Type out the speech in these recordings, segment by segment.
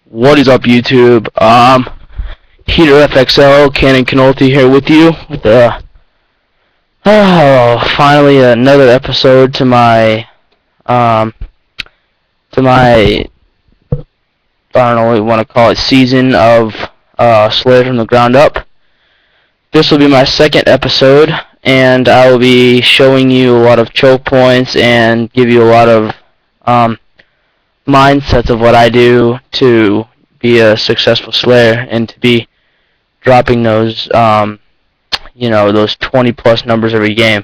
What is up, YouTube? Heater FXL, Cannon Canolti here with you. With finally another episode to my I don't know what you want to call it, season of Slayer from the ground up. This will be my second episode, and I will be showing you a lot of choke points and give you a lot of mindsets of what I do to be a successful Slayer and to be dropping those those 20 plus numbers every game.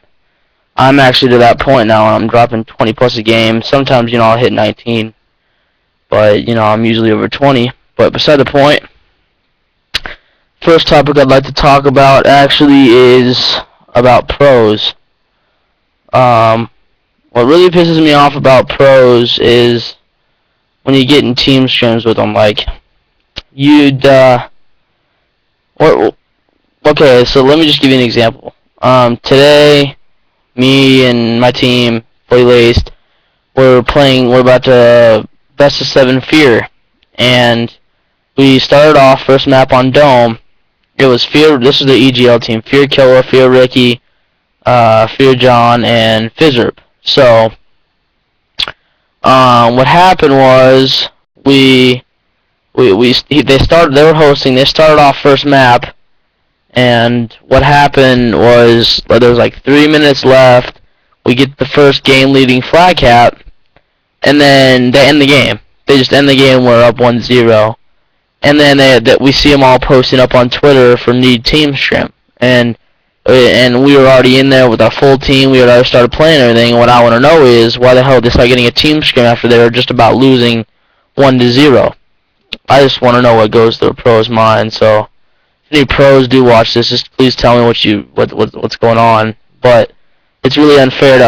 I'm actually to that point now. I'm dropping 20 plus a game. Sometimes I'll hit 19, but I'm usually over 20. But beside the point, first topic I'd like to talk about actually is about pros. What really pisses me off about pros is when you get in team scrims with them. Like, okay, so let me just give you an example. Today, me and my team, fully laced, we're about to best of 7 Fear, and we started off first map on Dome. It was Fear, this is the EGL team, Fear Killer, Fear Ricky, Fear John, and Fizzerp. So, what happened was they were hosting. They started off first map, and what happened was there was like 3 minutes left. We get the first game-leading flag cap, and then they end the game. They just end the game. We're up 1-0, and then we see them all posting up on Twitter for need team scrim, and we were already in there with our full team. We had already started playing everything. And what I want to know is why the hell they started getting a team scrim after they were just about losing 1-0. I just want to know what goes through a pro's mind. So if any pros do watch this, just please tell me what's going on. But it's really unfair to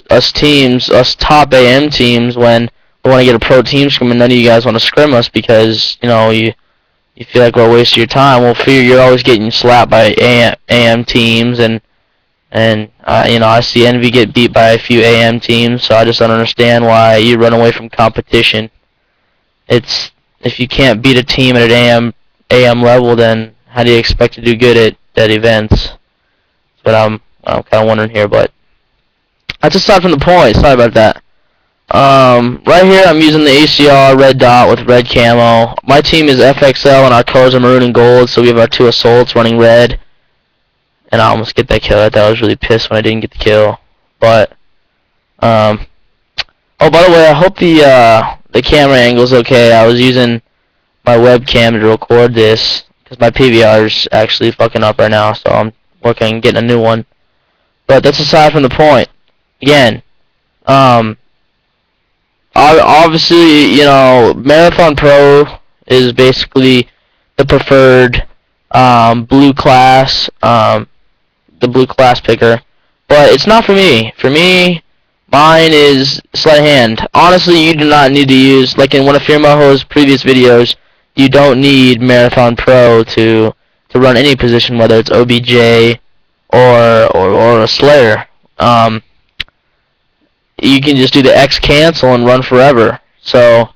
us teams, us top AM teams, when we want to get a pro team scrim and none of you guys want to scrim us because you feel like we're wasting your time. Well, Fear, you're always getting slapped by AM teams, and I see Envy get beat by a few AM teams, so I just don't understand why you run away from competition. If you can't beat a team at an AM level, then how do you expect to do good at events? That's what I'm kind of wondering here, but that's aside from the point. Sorry about that. Right here I'm using the ACR red dot with red camo. My team is FXL and our colors are maroon and gold, so we have our 2 assaults running red. And I almost get that kill. I thought I was really pissed when I didn't get the kill. But oh, by the way, I hope the camera angle's okay. I was using my webcam to record this because my PVR is actually fucking up right now, so I'm working on getting a new one. But that's aside from the point. Again, obviously, Marathon Pro is basically the preferred blue class, the blue class picker, but it's not for me. For me, mine is sleight of hand. Honestly, you do not need to use, like in one of Fearmoho's previous videos, you don't need Marathon Pro to run any position, whether it's OBJ or a Slayer. You can just do the X cancel and run forever. So,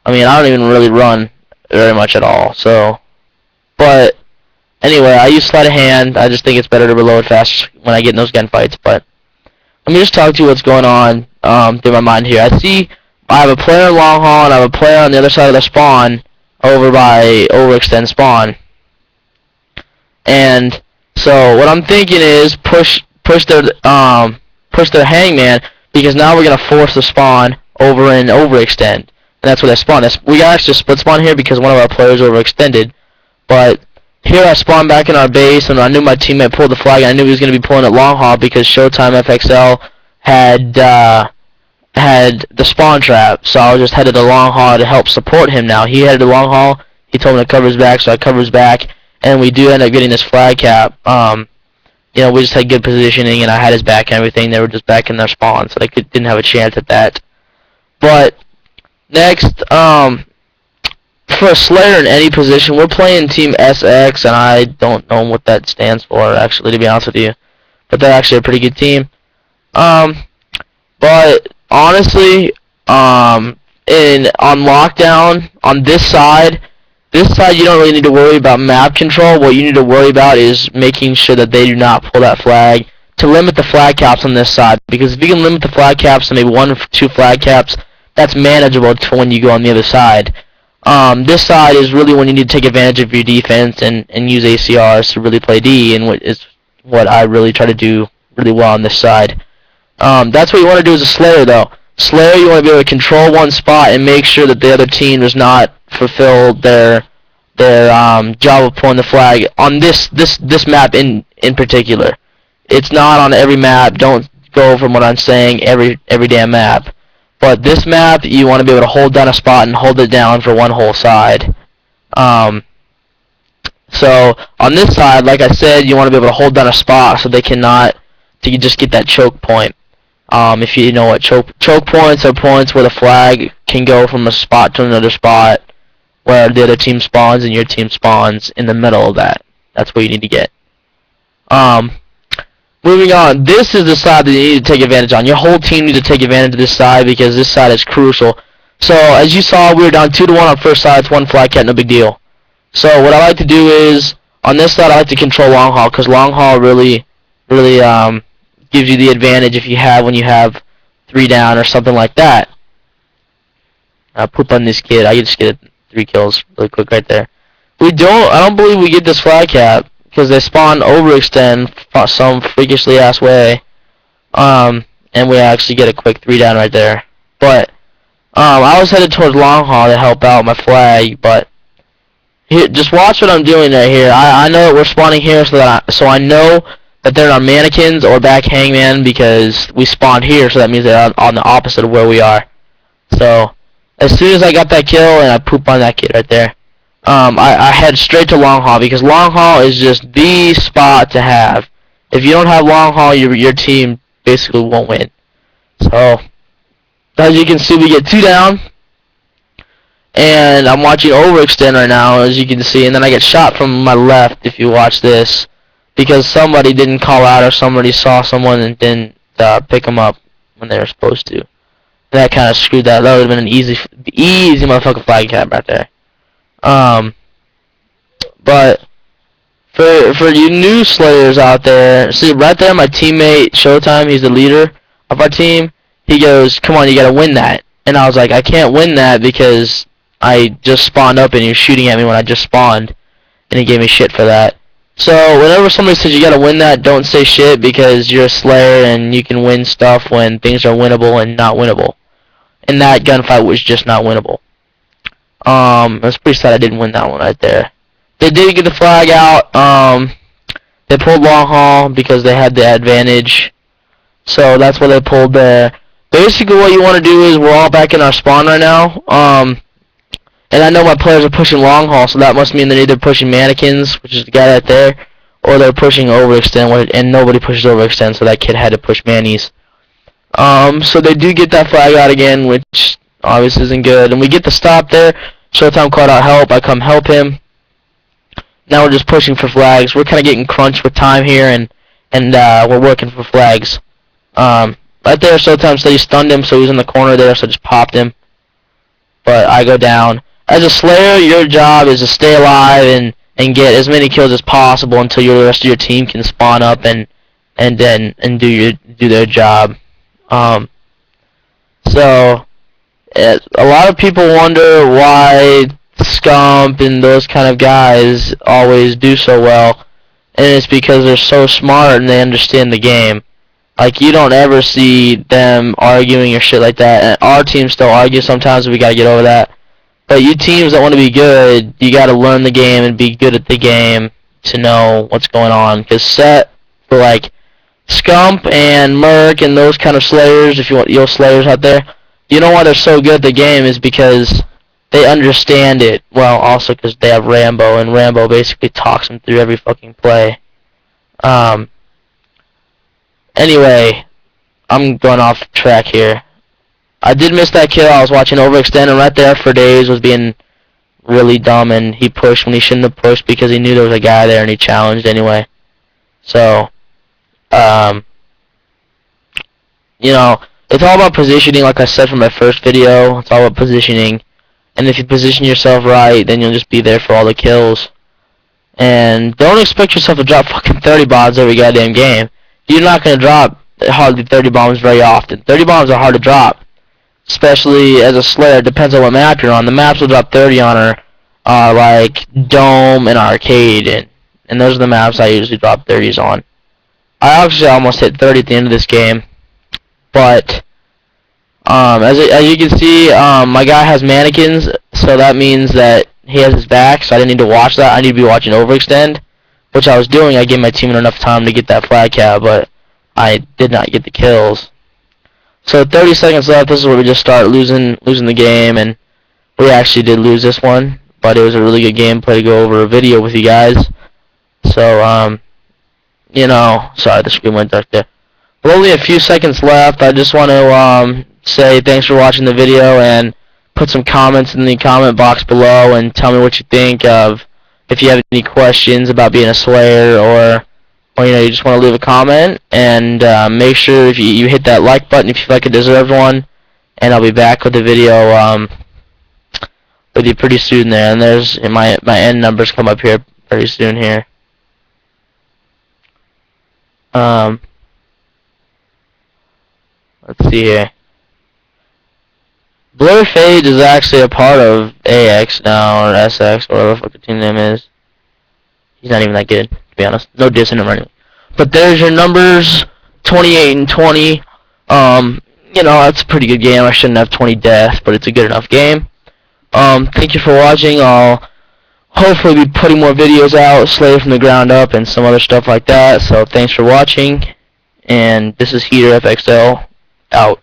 I mean, I don't even really run very much at all. So, but anyway, I use sleight of hand. I just think it's better to reload fast when I get in those gunfights. But let me just talk to you what's going on through my mind here. I have a player in long haul and I have a player on the other side of the spawn over by overextend spawn. And so what I'm thinking is push their hangman, because now we're gonna force the spawn over and overextend, and that's where they spawn. We got actually split spawn here because one of our players overextended, but here I spawned back in our base, and I knew my teammate pulled the flag, and I knew he was gonna be pulling it long haul because Showtime FXL had the spawn trap, so I just headed the long haul to help support him. Now he headed the long haul. He told me to cover his back, so I cover his back, and we do end up getting this flag cap. We just had good positioning, and I had his back and everything. They were just back in their spawn, so they didn't have a chance at that. But next, for a Slayer in any position, we're playing Team SX, and I don't know what that stands for, actually, to be honest with you. But they're actually a pretty good team. But honestly, on lockdown, on this side you don't really need to worry about map control. What you need to worry about is making sure that they do not pull that flag, to limit the flag caps on this side. Because if you can limit the flag caps to maybe 1 or 2 flag caps, that's manageable to when you go on the other side. This side is really when you need to take advantage of your defense and use ACRs to really play D, and what I really try to do really well on this side. That's what you want to do as a Slayer, though. Slayer, you want to be able to control one spot and make sure that the other team does not fulfill their job of pulling the flag on this map in particular. It's not on every map. Don't go from what I'm saying every damn map. But this map, you want to be able to hold down a spot and hold it down for one whole side. So on this side, like I said, you want to be able to hold down a spot so they cannot, so you just get that choke point. If you know what choke points are, points where the flag can go from a spot to another spot, where the other team spawns and your team spawns in the middle of that. That's what you need to get. Moving on, this is the side that you need to take advantage on. Your whole team needs to take advantage of this side because this side is crucial. So as you saw, we were down 2-1 on first side. It's 1 flag cat, no big deal. So what I like to do is, on this side, I like to control long haul, because long haul really gives you the advantage when you have 3 down or something like that. Poop on this kid. I just get 3 kills really quick right there. I don't believe we get this flag cap because they spawn overextend some freakishly ass way. And we actually get a quick 3 down right there. But I was headed towards long haul to help out my flag, but here, just watch what I'm doing right here. I know that we're spawning here, so I know that they're on mannequins or back hangman because we spawned here, so that means they're on the opposite of where we are. So as soon as I got that kill, and I poop on that kid right there, I head straight to long haul because long haul is just the spot to have. If you don't have long haul, your team basically won't win. So as you can see, we get 2 down, and I'm watching overextend right now, as you can see, and then I get shot from my left. If you watch this, because somebody didn't call out or somebody saw someone and didn't pick them up when they were supposed to. That kind of screwed that. That would have been an easy motherfucking flag cap right there. But for you new Slayers out there, see right there, my teammate Showtime, he's the leader of our team. He goes, "Come on, you gotta win that." And I was like, "I can't win that because I just spawned up and you're shooting at me when I just spawned," and he gave me shit for that. So whenever somebody says you gotta win that, don't say shit because you're a Slayer and you can win stuff when things are winnable and not winnable. And that gunfight was just not winnable. I was pretty sad I didn't win that one right there. They did get the flag out. They pulled long haul because they had the advantage. So that's what they pulled there. Basically what you want to do is we're all back in our spawn right now. And I know my players are pushing long haul, so that must mean they're either pushing mannequins, which is the guy right there, or they're pushing overextend, and nobody pushes overextend, so that kid had to push mannies. So they do get that flag out again, which obviously isn't good. And we get the stop there. Showtime called out help. I come help him. Now we're just pushing for flags. We're kind of getting crunched with time here, and we're working for flags. Right there, Showtime said he stunned him, so he was in the corner there, so I just popped him. But I go down. As a Slayer, your job is to stay alive and get as many kills as possible until the rest of your team can spawn up and do their job. So a lot of people wonder why Scump and those kind of guys always do so well, and it's because they're so smart and they understand the game. Like, you don't ever see them arguing or shit like that, and our team still argues sometimes, and we gotta get over that. But you teams that want to be good, you gotta learn the game and be good at the game to know what's going on. Because set for, like, Scump and Merc and those kind of Slayers, if you want your Slayers out there, you know why they're so good at the game is because they understand it. Well, also because they have Rambo, and Rambo basically talks them through every fucking play. Anyway, I'm going off track here. I did miss that kill. I was watching overextend, and right there for days was being really dumb, and he pushed when he shouldn't have pushed because he knew there was a guy there, and he challenged anyway. So, you know, It's all about positioning, like I said from my first video. It's all about positioning. And if you position yourself right, then you'll just be there for all the kills. And don't expect yourself to drop fucking 30 bombs every goddamn game. You're not going to drop hardly 30 bombs very often. 30 bombs are hard to drop. Especially as a Slayer. It depends on what map you're on. The maps will drop 30 on are like Dome and Arcade. And those are the maps I usually drop 30s on. I actually almost hit 30 at the end of this game. But as you can see, my guy has mannequins, so that means that he has his back, so I didn't need to watch that. I need to be watching Overextend, which I was doing. I gave my team enough time to get that flag cap, but I did not get the kills. So 30 seconds left. This is where we just start losing the game, and we actually did lose this one, but it was a really good gameplay to go over a video with you guys. So you know, sorry, the screen went dark there. With only a few seconds left, I just want to say thanks for watching the video, and put some comments in the comment box below and tell me what you think of, if you have any questions about being a Slayer, or you know, you just want to leave a comment. And make sure if you hit that like button if you feel like it deserves one, and I'll be back with the video with you pretty soon there. And there's my end numbers come up here pretty soon here. Let's see here. Blur Fade is actually a part of AX now, or SX, or whatever the fuck the team name is. He's not even that good, to be honest. No diss in him or anything. But there's your numbers, 28 and 20. You know, that's a pretty good game. I shouldn't have 20 deaths, but it's a good enough game. Thank you for watching. I'll hopefully be putting more videos out, Slayer from the ground up, and some other stuff like that. So thanks for watching. And this is Heater FXL, out.